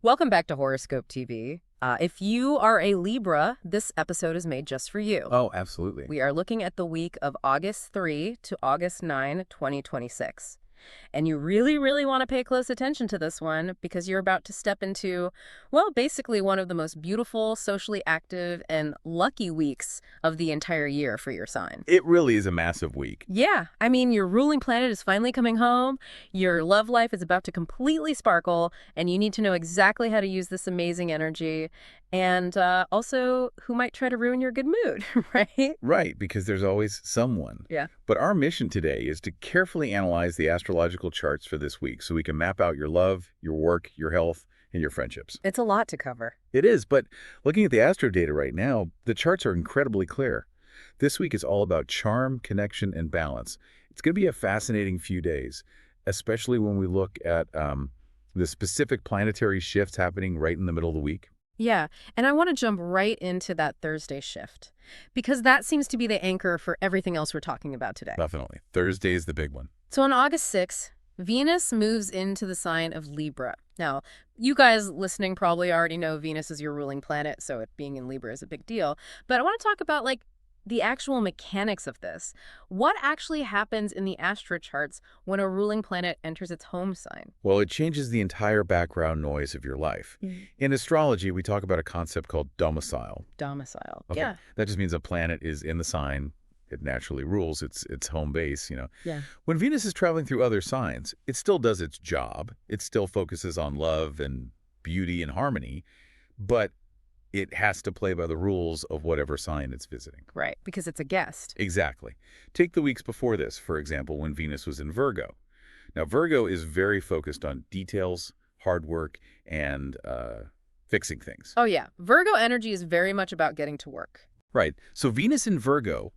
Welcome back to Horoscope TV. If you are a Libra, this episode is made just for you. Oh, absolutely. We are looking at the week of August 3 to August 9, 2026. And you really, really want to pay close attention to this one because you're about to step into, well, basically one of the most beautiful, socially active, and lucky weeks of the entire year for your sign. It really is a massive week. Yeah, I mean, your ruling planet is finally coming home, your love life is about to completely sparkle, and you need to know exactly how to use this amazing energy, and also who might try to ruin your good mood, right? Right, because there's always someone. Yeah. But our mission today is to carefully analyze the astrological charts for this week so we can map out your love, your work, your health, and your friendships. It's a lot to cover. It is, but looking at the astro data right now, the charts are incredibly clear. This week is all about charm, connection, and balance. It's going to be a fascinating few days, especially when we look at the specific planetary shifts happening right in the middle of the week. Yeah, and I want to jump right into that Thursday shift, because that seems to be the anchor for everything else we're talking about today. Definitely. Thursday is the big one. So on August 6th, Venus moves into the sign of Libra. Now, you guys listening probably already know Venus is your ruling planet, so it being in Libra is a big deal. But I want to talk about, the actual mechanics of this. What actually happens in the astro charts when a ruling planet enters its home sign? Well, it changes the entire background noise of your life. In astrology, we talk about a concept called domicile. Domicile. Okay. Yeah. That just means a planet is in the sign. It naturally rules its home base. Yeah. When Venus is traveling through other signs, it still does its job. It still focuses on love and beauty and harmony, but it has to play by the rules of whatever sign it's visiting. Right, because it's a guest. Exactly. Take the weeks before this, for example, when Venus was in Virgo. Now, Virgo is very focused on details, hard work, and fixing things. Oh, yeah. Virgo energy is very much about getting to work. Right. So Venus in Virgo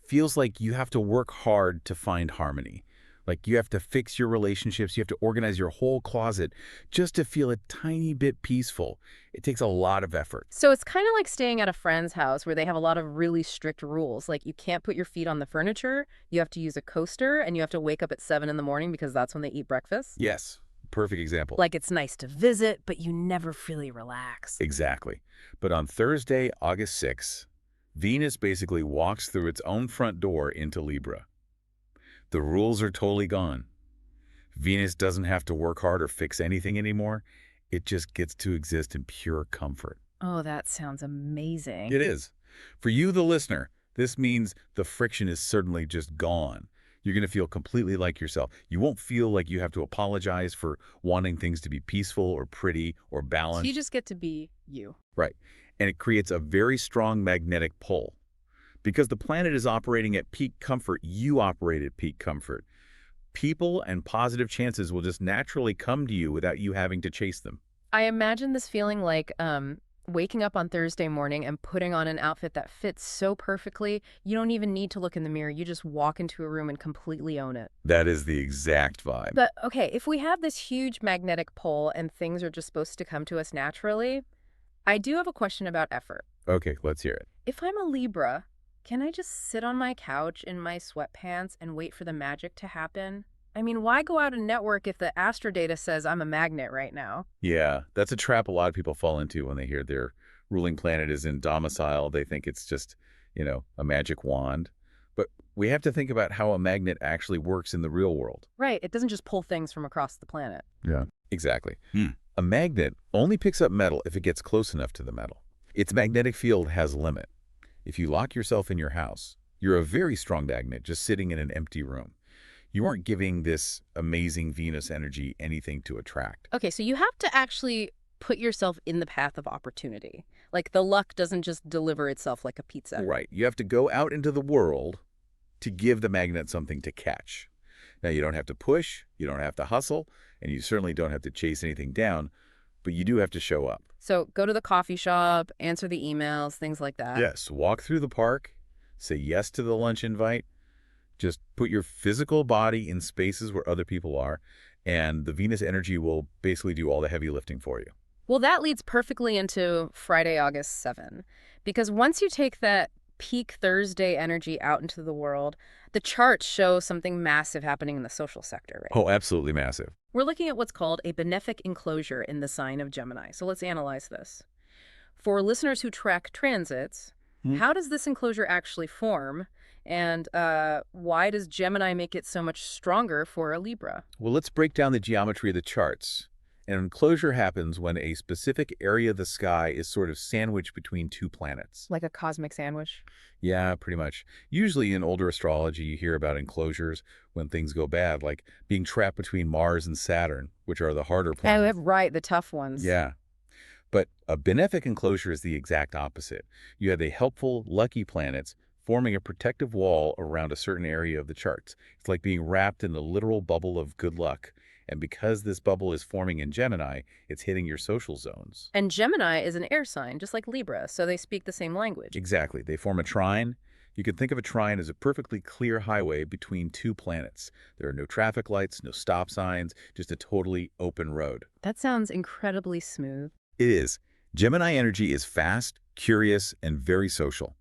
feels like you have to work hard to find harmony. Like you have to fix your relationships. You have to organize your whole closet just to feel a tiny bit peaceful. It takes a lot of effort. So it's kind of like staying at a friend's house where they have a lot of really strict rules. Like you can't put your feet on the furniture, you have to use a coaster, and you have to wake up at 7 in the morning because that's when they eat breakfast. Yes. Perfect example. Like it's nice to visit, but you never really relax. Exactly. But on Thursday, August 6th, Venus basically walks through its own front door into Libra. The rules are totally gone. Venus doesn't have to work hard or fix anything anymore. It just gets to exist in pure comfort. Oh, that sounds amazing. It is. For you, the listener, this means the friction is certainly just gone. You're going to feel completely like yourself. You won't feel like you have to apologize for wanting things to be peaceful or pretty or balanced. So you just get to be you. Right. And it creates a very strong magnetic pull. Because the planet is operating at peak comfort, you operate at peak comfort. People and positive chances will just naturally come to you without you having to chase them. I imagine this feeling like waking up on Thursday morning and putting on an outfit that fits so perfectly, you don't even need to look in the mirror. You just walk into a room and completely own it. That is the exact vibe. But, okay, if we have this huge magnetic pull and things are just supposed to come to us naturally, I do have a question about effort. Okay, let's hear it. If I'm a Libra, can I just sit on my couch in my sweatpants and wait for the magic to happen? I mean, why go out and network if the astro data says I'm a magnet right now? Yeah, that's a trap a lot of people fall into when they hear their ruling planet is in domicile. They think it's just, a magic wand. But we have to think about how a magnet actually works in the real world. Right, it doesn't just pull things from across the planet. Yeah, exactly. A magnet only picks up metal if it gets close enough to the metal. Its magnetic field has a limit. If you lock yourself in your house, you're a very strong magnet just sitting in an empty room. You aren't giving this amazing Venus energy anything to attract. Okay, so you have to actually put yourself in the path of opportunity. Like the luck doesn't just deliver itself like a pizza. Right. You have to go out into the world to give the magnet something to catch. Now, you don't have to push, you don't have to hustle, and you certainly don't have to chase anything down, but you do have to show up. So go to the coffee shop, answer the emails, things like that. Yes. Walk through the park, say yes to the lunch invite, just put your physical body in spaces where other people are, and the Venus energy will basically do all the heavy lifting for you. Well, that leads perfectly into Friday, August 7, because once you take that peak Thursday energy out into the world, the charts show something massive happening in the social sector, right? Oh, absolutely massive. We're looking at what's called a benefic enclosure in the sign of Gemini. So let's analyze this. For listeners who track transits, how does this enclosure actually form? And why does Gemini make it so much stronger for a Libra? Well, let's break down the geometry of the charts. An enclosure happens when a specific area of the sky is sort of sandwiched between two planets. Like a cosmic sandwich? Yeah, pretty much. Usually in older astrology, you hear about enclosures when things go bad, like being trapped between Mars and Saturn, which are the harder Oh, planets. right, the tough ones. Yeah. But a benefic enclosure is the exact opposite. You have the helpful, lucky planets forming a protective wall around a certain area of the charts. It's like being wrapped in the literal bubble of good luck. And because this bubble is forming in Gemini, it's hitting your social zones. And Gemini is an air sign, just like Libra, so they speak the same language. Exactly. They form a trine. You can think of a trine as a perfectly clear highway between two planets. There are no traffic lights, no stop signs, just a totally open road. That sounds incredibly smooth. It is. Gemini energy is fast, curious, and very social.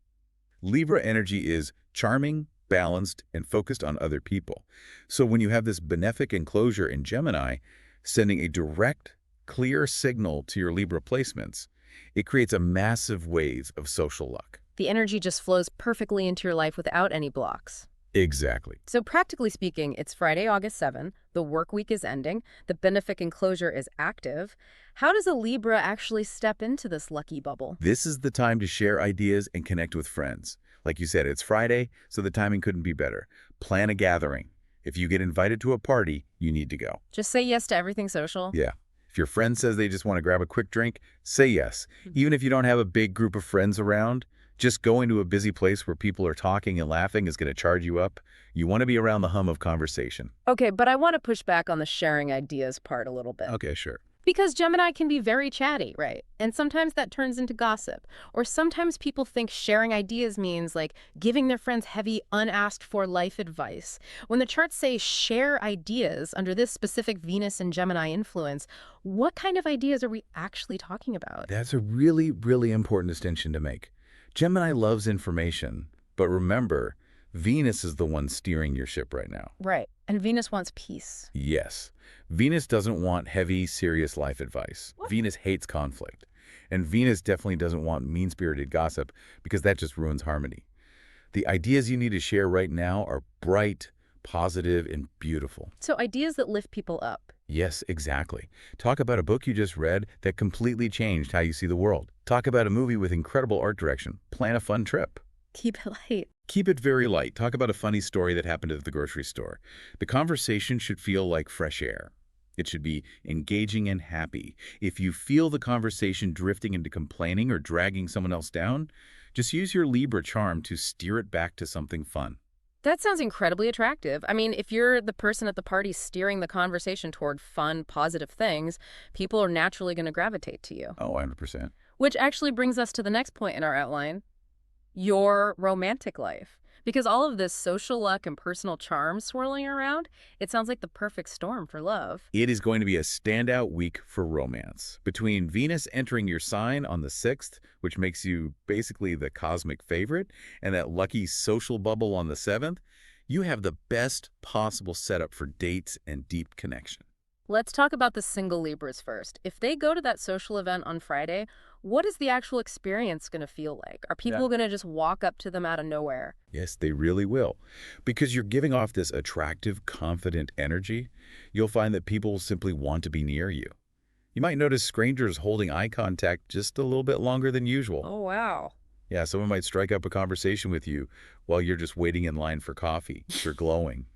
Libra energy is charming, balanced, and focused on other people. So when you have this benefic enclosure in Gemini, sending a direct, clear signal to your Libra placements, it creates a massive wave of social luck. The energy just flows perfectly into your life without any blocks. Exactly. So practically speaking, it's Friday, August 7th. The work week is ending. The benefic enclosure is active. How does a Libra actually step into this lucky bubble? This is the time to share ideas and connect with friends. Like you said, it's Friday, so the timing couldn't be better. Plan a gathering. If you get invited to a party, you need to go. Just say yes to everything social? Yeah. If your friend says they just want to grab a quick drink, say yes. Even if you don't have a big group of friends around, just going to a busy place where people are talking and laughing is going to charge you up. You want to be around the hum of conversation. Okay, but I want to push back on the sharing ideas part a little bit. Okay, sure. Because Gemini can be very chatty, right? And sometimes that turns into gossip. Or sometimes people think sharing ideas means like giving their friends heavy, unasked for life advice. When the charts say share ideas under this specific Venus and Gemini influence, what kind of ideas are we actually talking about? That's a really, really important distinction to make. Gemini loves information, but remember, Venus is the one steering your ship right now. Right. And Venus wants peace. Yes. Venus doesn't want heavy, serious life advice. What? Venus hates conflict. And Venus definitely doesn't want mean-spirited gossip because that just ruins harmony. The ideas you need to share right now are bright, positive, and beautiful. So ideas that lift people up. Yes, exactly. Talk about a book you just read that completely changed how you see the world. Talk about a movie with incredible art direction. Plan a fun trip. Keep it light. Keep it very light. Talk about a funny story that happened at the grocery store. The conversation should feel like fresh air. It should be engaging and happy. If you feel the conversation drifting into complaining or dragging someone else down, just use your Libra charm to steer it back to something fun. That sounds incredibly attractive. I mean, if you're the person at the party steering the conversation toward fun, positive things, people are naturally going to gravitate to you. Oh, 100%. Which actually brings us to the next point in our outline, your romantic life. Because all of this social luck and personal charm swirling around, it sounds like the perfect storm for love. It is going to be a standout week for romance. Between Venus entering your sign on the 6th, which makes you basically the cosmic favorite, and that lucky social bubble on the 7th, you have the best possible setup for dates and deep connection. Let's talk about the single Libras first. If they go to that social event on Friday, what is the actual experience going to feel like? Are people going to just walk up to them out of nowhere? Yes, they really will. Because you're giving off this attractive, confident energy, you'll find that people simply want to be near you. You might notice strangers holding eye contact just a little bit longer than usual. Oh, wow. Yeah, someone might strike up a conversation with you while you're just waiting in line for coffee. You're glowing.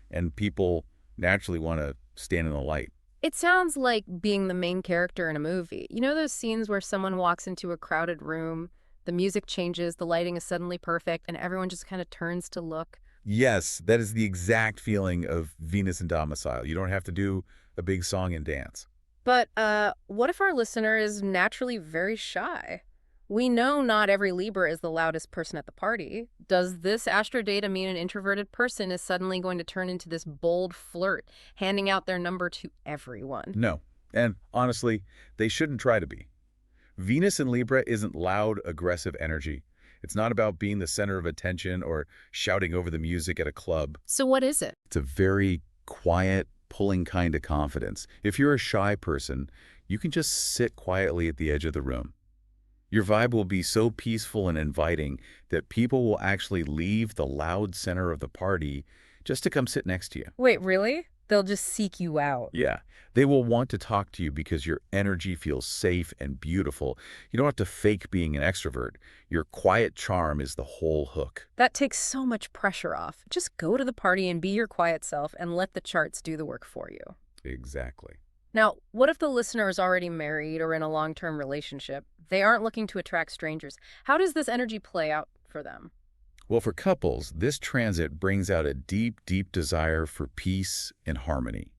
And people naturally want to stand in the light. It sounds like being the main character in a movie. You know those scenes where someone walks into a crowded room, the music changes, the lighting is suddenly perfect, and everyone just kind of turns to look? Yes, that is the exact feeling of Venus in domicile. You don't have to do a big song and dance. But what if our listener is naturally very shy? We know not every Libra is the loudest person at the party. Does this astro data mean an introverted person is suddenly going to turn into this bold flirt, handing out their number to everyone? No. And honestly, they shouldn't try to be. Venus in Libra isn't loud, aggressive energy. It's not about being the center of attention or shouting over the music at a club. So what is it? It's a very quiet, pulling kind of confidence. If you're a shy person, you can just sit quietly at the edge of the room. Your vibe will be so peaceful and inviting that people will actually leave the loud center of the party just to come sit next to you. Wait, really? They'll just seek you out. Yeah, they will want to talk to you because your energy feels safe and beautiful. You don't have to fake being an extrovert. Your quiet charm is the whole hook. That takes so much pressure off. Just go to the party and be your quiet self and let the charts do the work for you. Exactly. Now, what if the listener is already married or in a long-term relationship? They aren't looking to attract strangers. How does this energy play out for them? Well, for couples, this transit brings out a deep, deep desire for peace and harmony.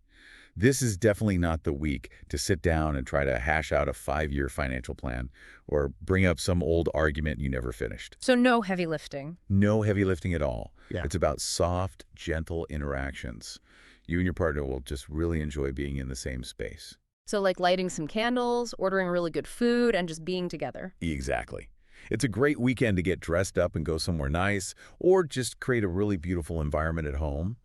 This is definitely not the week to sit down and try to hash out a 5-year financial plan or bring up some old argument you never finished. So no heavy lifting. No heavy lifting at all. Yeah. It's about soft, gentle interactions. You and your partner will just really enjoy being in the same space. So like lighting some candles, ordering really good food, and just being together. Exactly. It's a great weekend to get dressed up and go somewhere nice, or just create a really beautiful environment at home.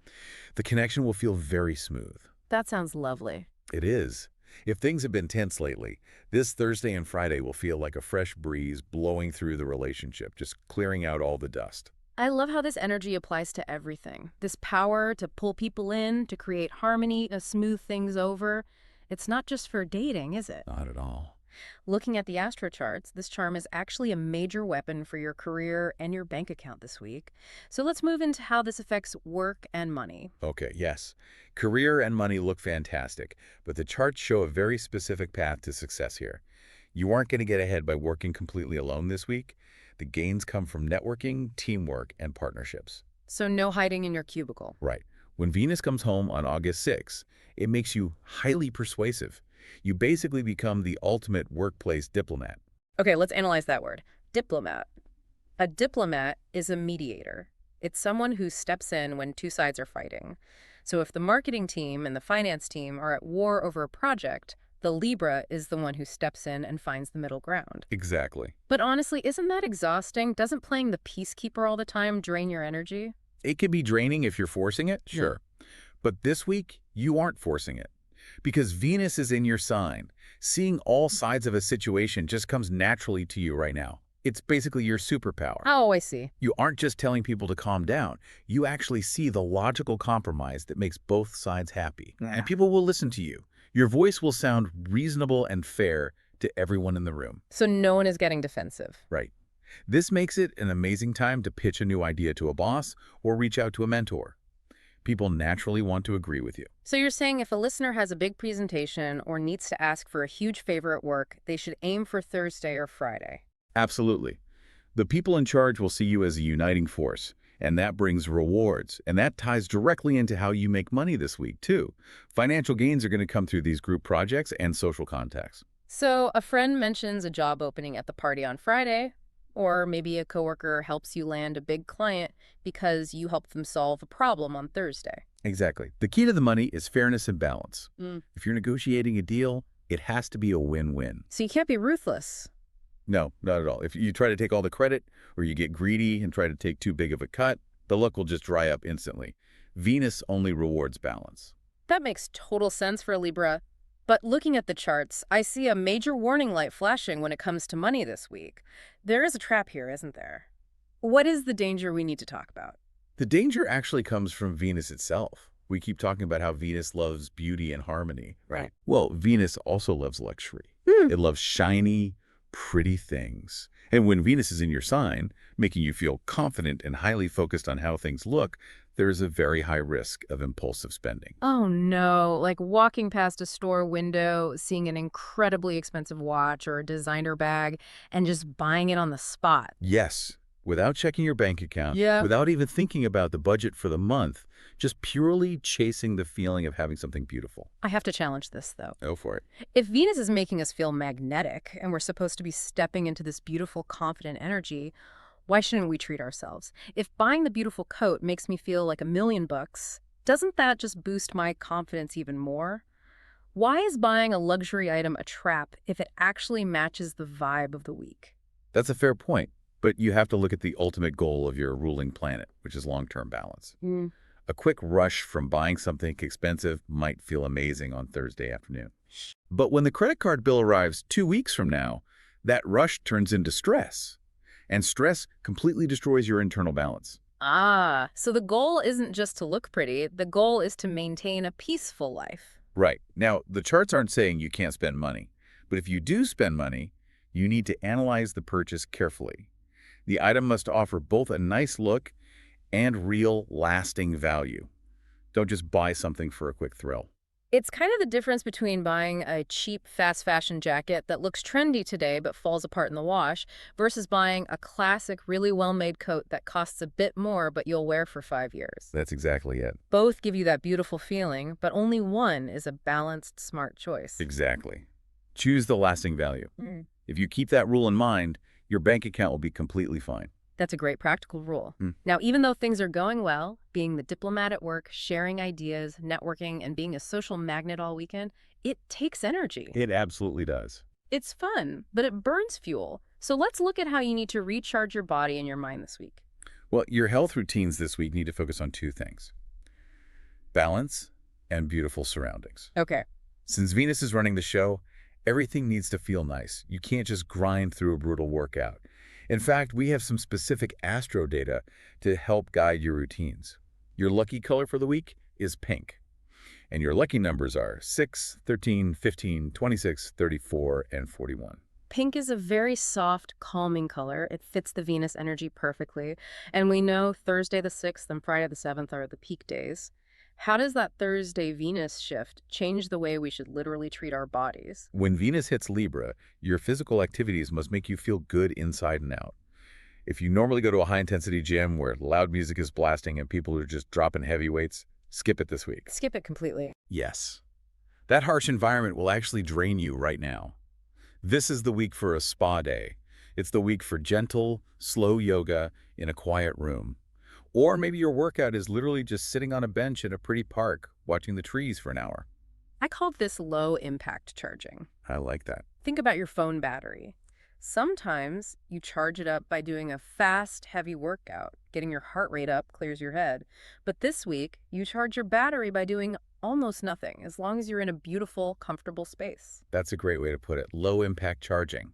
The connection will feel very smooth. That sounds lovely. It is. If things have been tense lately, this Thursday and Friday will feel like a fresh breeze blowing through the relationship, just clearing out all the dust. I love how this energy applies to everything. This power to pull people in, to create harmony, to smooth things over. It's not just for dating, is it? Not at all. Looking at the astro charts, this charm is actually a major weapon for your career and your bank account this week. So let's move into how this affects work and money. Okay, yes. Career and money look fantastic, but the charts show a very specific path to success here. You aren't going to get ahead by working completely alone this week. The gains come from networking, teamwork, and partnerships. So no hiding in your cubicle. Right. When Venus comes home on August 6th, it makes you highly persuasive. You basically become the ultimate workplace diplomat. Okay, let's analyze that word. Diplomat. A diplomat is a mediator. It's someone who steps in when two sides are fighting. So if the marketing team and the finance team are at war over a project, the Libra is the one who steps in and finds the middle ground. Exactly. But honestly, isn't that exhausting? Doesn't playing the peacekeeper all the time drain your energy? It can be draining if you're forcing it, sure. But this week, you aren't forcing it. Because Venus is in your sign. Seeing all sides of a situation just comes naturally to you right now. It's basically your superpower. Oh, I see. You aren't just telling people to calm down. You actually see the logical compromise that makes both sides happy. And people will listen to you. Your voice will sound reasonable and fair to everyone in the room. So no one is getting defensive. Right. This makes it an amazing time to pitch a new idea to a boss or reach out to a mentor. People naturally want to agree with you. So you're saying if a listener has a big presentation or needs to ask for a huge favor at work, they should aim for Thursday or Friday? Absolutely. The people in charge will see you as a uniting force, and that brings rewards, and that ties directly into how you make money this week, too. Financial gains are going to come through these group projects and social contacts. So a friend mentions a job opening at the party on Friday, or maybe a coworker helps you land a big client because you helped them solve a problem on Thursday. Exactly. The key to the money is fairness and balance. Mm. If you're negotiating a deal, it has to be a win-win. So you can't be ruthless. No, not at all. If you try to take all the credit or you get greedy and try to take too big of a cut, the luck will just dry up instantly. Venus only rewards balance. That makes total sense for a Libra. But looking at the charts, I see a major warning light flashing when it comes to money this week. There is a trap here, isn't there? What is the danger we need to talk about? The danger actually comes from Venus itself. We keep talking about how Venus loves beauty and harmony. Right. Well, Venus also loves luxury. It loves shiny, pretty things. And when Venus is in your sign, making you feel confident and highly focused on how things look, there is a very high risk of impulsive spending. Oh no, like walking past a store window, seeing an incredibly expensive watch or a designer bag, and just buying it on the spot. Yes, without checking your bank account, Yeah. without even thinking about the budget for the month, just purely chasing the feeling of having something beautiful. I have to challenge this, though. Go for it. If Venus is making us feel magnetic, and we're supposed to be stepping into this beautiful, confident energy, why shouldn't we treat ourselves? If buying the beautiful coat makes me feel like $1,000,000, doesn't that just boost my confidence even more? Why is buying a luxury item a trap if it actually matches the vibe of the week? That's a fair point. But you have to look at the ultimate goal of your ruling planet, which is long-term balance. Mm. A quick rush from buying something expensive might feel amazing on Thursday afternoon. But when the credit card bill arrives 2 weeks from now, that rush turns into stress. And stress completely destroys your internal balance. Ah, so the goal isn't just to look pretty. The goal is to maintain a peaceful life. Right. Now, the charts aren't saying you can't spend money. But if you do spend money, you need to analyze the purchase carefully. The item must offer both a nice look and real, lasting value. Don't just buy something for a quick thrill. It's kind of the difference between buying a cheap fast fashion jacket that looks trendy today but falls apart in the wash versus buying a classic, really well-made coat that costs a bit more but you'll wear for 5 years. That's exactly it. Both give you that beautiful feeling, but only one is a balanced, smart choice. Exactly. Choose the lasting value. Mm. If you keep that rule in mind, your bank account will be completely fine. That's a great practical rule. Mm. Now, even though things are going well, being the diplomat at work, sharing ideas, networking, and being a social magnet all weekend, it takes energy. It absolutely does. It's fun, but it burns fuel. So let's look at how you need to recharge your body and your mind this week. Well, your health routines this week need to focus on 2 things: balance and beautiful surroundings. Okay. Since Venus is running the show, everything needs to feel nice. You can't just grind through a brutal workout. In fact, we have some specific astro data to help guide your routines. Your lucky color for the week is pink. And your lucky numbers are 6, 13, 15, 26, 34, and 41. Pink is a very soft, calming color. It fits the Venus energy perfectly. And we know Thursday the 6th and Friday the 7th are the peak days. How does that Thursday Venus shift change the way we should literally treat our bodies? When Venus hits Libra, your physical activities must make you feel good inside and out. If you normally go to a high-intensity gym where loud music is blasting and people are just dropping heavy weights, skip it this week. Skip it completely. Yes. That harsh environment will actually drain you right now. This is the week for a spa day. It's the week for gentle, slow yoga in a quiet room. Or maybe your workout is literally just sitting on a bench in a pretty park, watching the trees for an hour. I call this low-impact charging. I like that. Think about your phone battery. Sometimes you charge it up by doing a fast, heavy workout. Getting your heart rate up clears your head. But this week, you charge your battery by doing almost nothing, as long as you're in a beautiful, comfortable space. That's a great way to put it. Low-impact charging.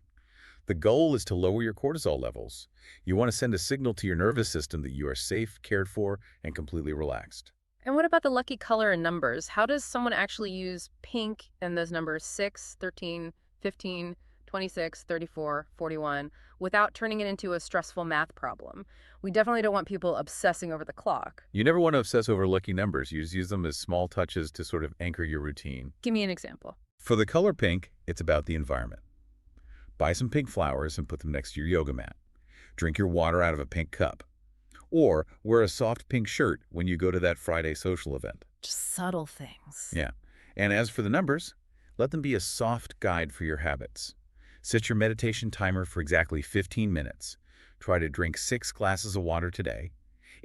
The goal is to lower your cortisol levels. You want to send a signal to your nervous system that you are safe, cared for, and completely relaxed. And what about the lucky color and numbers? How does someone actually use pink and those numbers 6, 13, 15, 26, 34, 41 without turning it into a stressful math problem? We definitely don't want people obsessing over the clock. You never want to obsess over lucky numbers. You just use them as small touches to sort of anchor your routine. Give me an example. For the color pink, it's about the environment. Buy some pink flowers and put them next to your yoga mat. Drink your water out of a pink cup. Or wear a soft pink shirt when you go to that Friday social event. Just subtle things. Yeah. And as for the numbers, let them be a soft guide for your habits. Set your meditation timer for exactly 15 minutes. Try to drink 6 glasses of water today.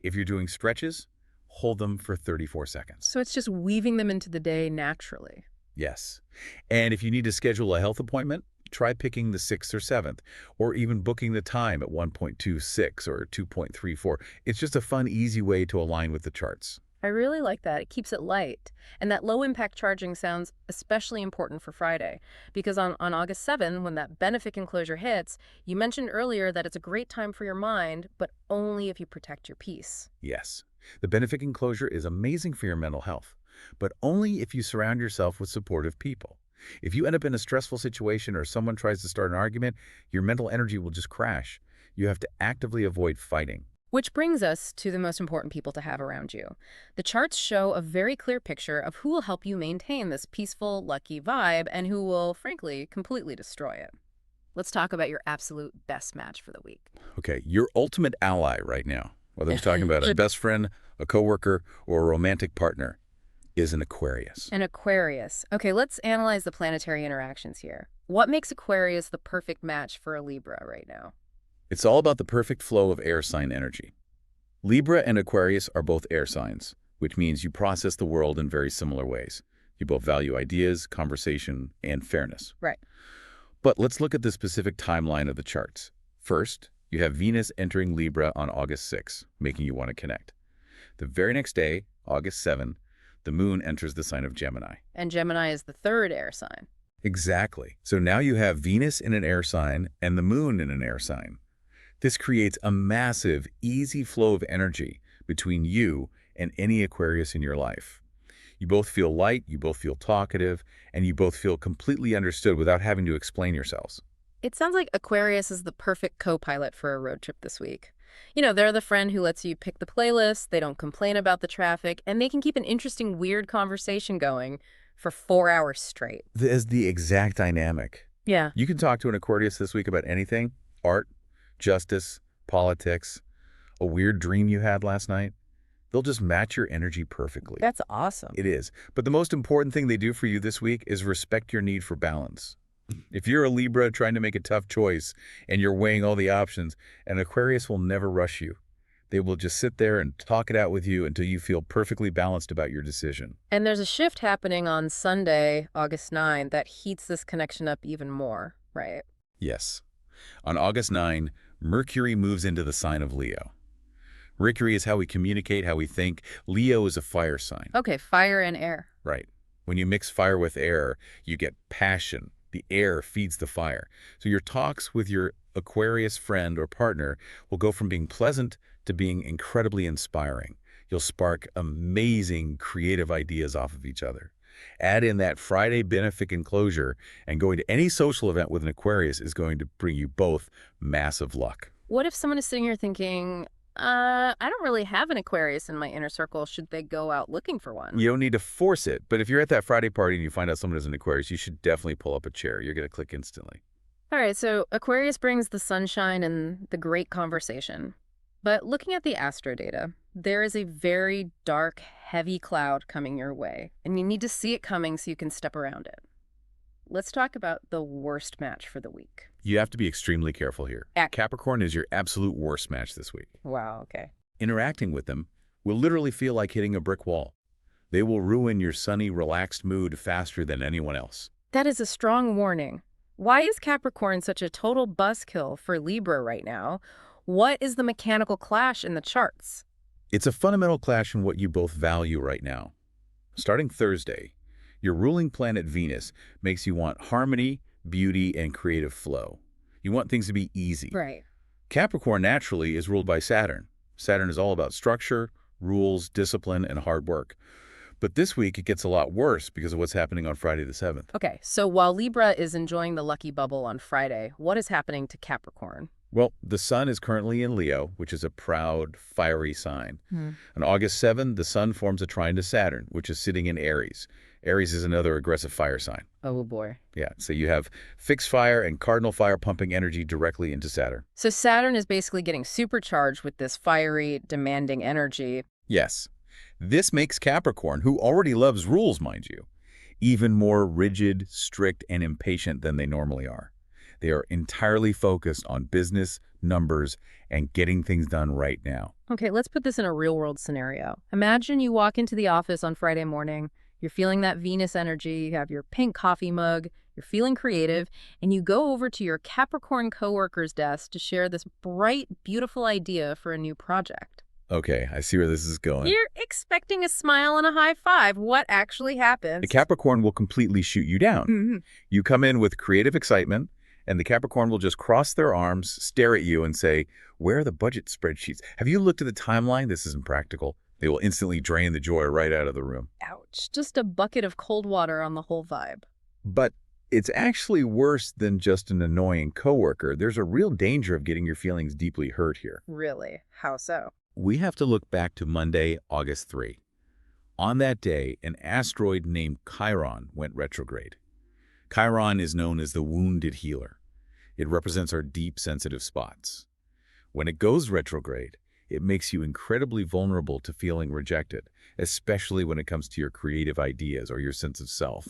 If you're doing stretches, hold them for 34 seconds. So it's just weaving them into the day naturally. Yes. And if you need to schedule a health appointment, try picking the 6th or 7th, or even booking the time at 1.26 or 2.34. It's just a fun, easy way to align with the charts. I really like that. It keeps it light. And that low-impact charging sounds especially important for Friday, because on August 7, when that benefic enclosure hits, you mentioned earlier that it's a great time for your mind, but only if you protect your peace. Yes. The benefic enclosure is amazing for your mental health, but only if you surround yourself with supportive people. If you end up in a stressful situation or someone tries to start an argument, your mental energy will just crash. You have to actively avoid fighting. Which brings us to the most important people to have around you. The charts show a very clear picture of who will help you maintain this peaceful, lucky vibe and who will, frankly, completely destroy it. Let's talk about your absolute best match for the week. Okay, your ultimate ally right now, whether it's talking about a best friend, a coworker, or a romantic partner, is an Aquarius. An Aquarius. Okay, let's analyze the planetary interactions here. What makes Aquarius the perfect match for a Libra right now? It's all about the perfect flow of air sign energy. Libra and Aquarius are both air signs, which means you process the world in very similar ways. You both value ideas, conversation, and fairness. Right. But let's look at the specific timeline of the charts. First, You have Venus entering Libra on August 6, making you want to connect. The very next day, August 7, the moon enters the sign of Gemini. And Gemini is the third air sign. Exactly. So now you have Venus in an air sign and the moon in an air sign. This creates a massive, easy flow of energy between you and any Aquarius in your life. You both feel light, you both feel talkative, and you both feel completely understood without having to explain yourselves. It sounds like Aquarius is the perfect co-pilot for a road trip this week. You know, they're the friend who lets you pick the playlist, they don't complain about the traffic, and they can keep an interesting, weird conversation going for 4 hours straight. This is the exact dynamic. Yeah. You can talk to an Aquarius this week about anything: art, justice, politics, a weird dream you had last night. They'll just match your energy perfectly. That's awesome. It is. But the most important thing they do for you this week is respect your need for balance. If you're a Libra trying to make a tough choice and you're weighing all the options, an Aquarius will never rush you. They will just sit there and talk it out with you until you feel perfectly balanced about your decision. And there's a shift happening on Sunday, August 9, that heats this connection up even more, right? Yes. On August 9, Mercury moves into the sign of Leo. Mercury is how we communicate, how we think. Leo is a fire sign. Okay, fire and air. Right. When you mix fire with air, you get passion. The air feeds the fire. So your talks with your Aquarius friend or partner will go from being pleasant to being incredibly inspiring. You'll spark amazing creative ideas off of each other. Add in that Friday benefic enclosure, and going to any social event with an Aquarius is going to bring you both massive luck. What if someone is sitting here thinking, I don't really have an Aquarius in my inner circle. Should they go out looking for one? You don't need to force it, but if you're at that Friday party and you find out someone is an Aquarius, you should definitely pull up a chair. You're going to click instantly. All right, so Aquarius brings the sunshine and the great conversation. But looking at the astro data, there is a very dark, heavy cloud coming your way, and you need to see it coming so you can step around it. Let's talk about the worst match for the week. You have to be extremely careful here. Capricorn is your absolute worst match this week. Wow, okay. Interacting with them will literally feel like hitting a brick wall. They will ruin your sunny, relaxed mood faster than anyone else. That is a strong warning. Why is Capricorn such a total buzzkill for Libra right now? What is the mechanical clash in the charts? It's a fundamental clash in what you both value right now. Starting Thursday, your ruling planet Venus makes you want harmony, beauty, and creative flow. You want things to be easy. Right. Capricorn naturally is ruled by Saturn. Saturn is all about structure, rules, discipline, and hard work. But this week it gets a lot worse because of what's happening on Friday the 7th. Okay, so while Libra is enjoying the lucky bubble on Friday, what is happening to Capricorn? Well, the sun is currently in Leo, which is a proud, fiery sign. On August 7, the sun forms a trine to Saturn, which is sitting in Aries. Aries is another aggressive fire sign. Oh, boy. Yeah, so you have fixed fire and cardinal fire pumping energy directly into Saturn. So Saturn is basically getting supercharged with this fiery, demanding energy. Yes. This makes Capricorn, who already loves rules, mind you, even more rigid, strict, and impatient than they normally are. They are entirely focused on business, numbers, and getting things done right now. Okay, let's put this in a real-world scenario. Imagine you walk into the office on Friday morning, you're feeling that Venus energy, you have your pink coffee mug, you're feeling creative, and you go over to your Capricorn coworker's desk to share this bright, beautiful idea for a new project. Okay, I see where this is going. You're expecting a smile and a high five. What actually happens? The Capricorn will completely shoot you down. You come in with creative excitement, and the Capricorn will just cross their arms, stare at you, and say, "Where are the budget spreadsheets? Have you looked at the timeline? This isn't practical." They will instantly drain the joy right out of the room. Ouch. Just a bucket of cold water on the whole vibe. But it's actually worse than just an annoying coworker. There's a real danger of getting your feelings deeply hurt here. Really? How so? We have to look back to Monday, August 3. On that day, an asteroid named Chiron went retrograde. Chiron is known as the wounded healer. It represents our deep, sensitive spots. When it goes retrograde, it makes you incredibly vulnerable to feeling rejected, especially when it comes to your creative ideas or your sense of self.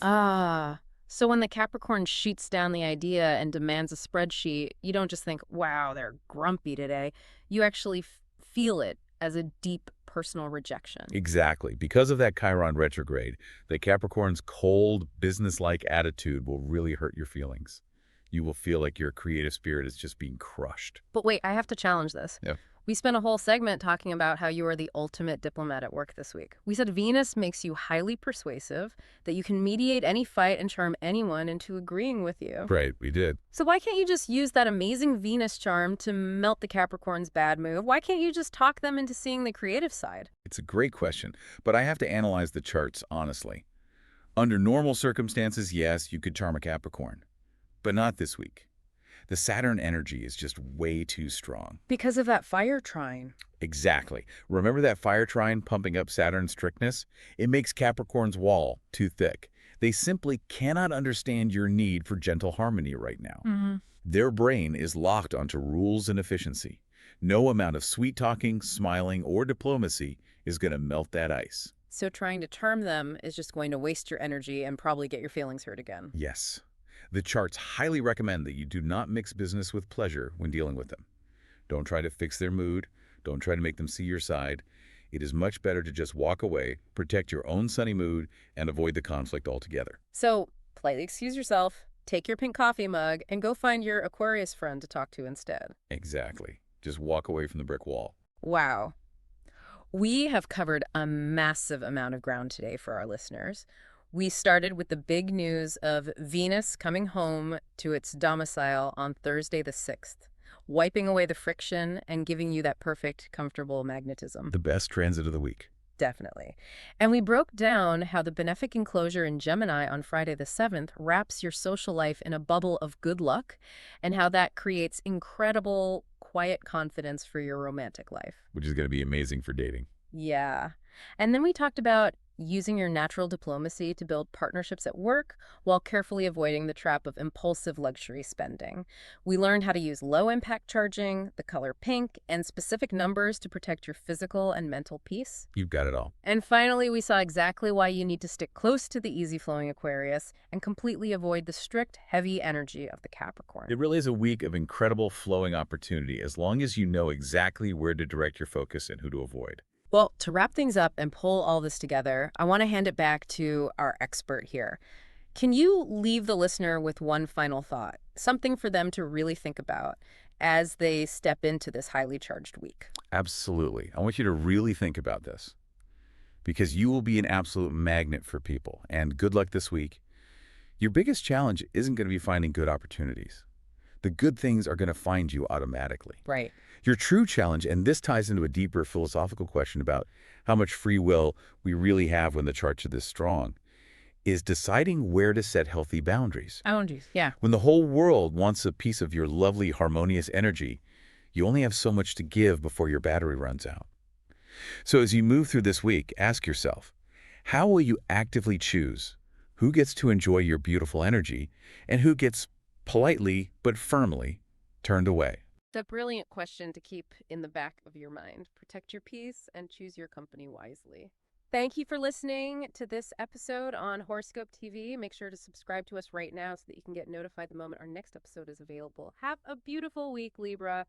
So when the Capricorn shoots down the idea and demands a spreadsheet, you don't just think, wow, they're grumpy today. You actually feel it as a deep personal rejection. Exactly. Because of that Chiron retrograde, the Capricorn's cold, businesslike attitude will really hurt your feelings. You will feel like your creative spirit is just being crushed. But wait, I have to challenge this. Yeah. We spent a whole segment talking about how you are the ultimate diplomat at work this week. We said Venus makes you highly persuasive, that you can mediate any fight and charm anyone into agreeing with you. Right, we did. So why can't you just use that amazing Venus charm to melt the Capricorn's bad mood? Why can't you just talk them into seeing the creative side? It's a great question, but I have to analyze the charts honestly. Under normal circumstances, yes, you could charm a Capricorn, but not this week. The Saturn energy is just way too strong. Because of that fire trine. Exactly. Remember that fire trine pumping up Saturn's strictness? It makes Capricorn's wall too thick. They simply cannot understand your need for gentle harmony right now. Their brain is locked onto rules and efficiency. No amount of sweet-talking, smiling, or diplomacy is going to melt that ice. So trying to charm them is just going to waste your energy and probably get your feelings hurt again. Yes. The charts highly recommend that you do not mix business with pleasure when dealing with them. Don't try to fix their mood. Don't try to make them see your side. It is much better to just walk away, protect your own sunny mood, and avoid the conflict altogether. So politely excuse yourself, take your pink coffee mug, and go find your Aquarius friend to talk to instead. Exactly. Just walk away from the brick wall. Wow. We have covered a massive amount of ground today for our listeners. We started with the big news of Venus coming home to its domicile on Thursday the 6th, wiping away the friction and giving you that perfect, comfortable magnetism. The best transit of the week. Definitely. And we broke down how the benefic enclosure in Gemini on Friday the 7th wraps your social life in a bubble of good luck, and how that creates incredible, quiet confidence for your romantic life. Which is going to be amazing for dating. Yeah. And then we talked about using your natural diplomacy to build partnerships at work while carefully avoiding the trap of impulsive luxury spending. We learned how to use low-impact charging, the color pink, and specific numbers to protect your physical and mental peace. You've got it all. And finally, we saw exactly why you need to stick close to the easy-flowing Aquarius and completely avoid the strict, heavy energy of the Capricorn. It really is a week of incredible flowing opportunity as long as you know exactly where to direct your focus and who to avoid. Well, to wrap things up and pull all this together, I want to hand it back to our expert here. Can you leave the listener with one final thought, something for them to really think about as they step into this highly charged week? Absolutely. I want you to really think about this because you will be an absolute magnet for people. And good luck this week. Your biggest challenge isn't going to be finding good opportunities. The good things are going to find you automatically. Right. Your true challenge, and this ties into a deeper philosophical question about how much free will we really have when the charts are this strong, is deciding where to set healthy boundaries. Boundaries, yeah. When the whole world wants a piece of your lovely, harmonious energy, you only have so much to give before your battery runs out. So as you move through this week, ask yourself, how will you actively choose who gets to enjoy your beautiful energy and who gets politely but firmly turned away? It's a brilliant question to keep in the back of your mind. Protect your peace and choose your company wisely. Thank you for listening to this episode on Horoscope TV. Make sure to subscribe to us right now so that you can get notified the moment our next episode is available. Have a beautiful week, Libra.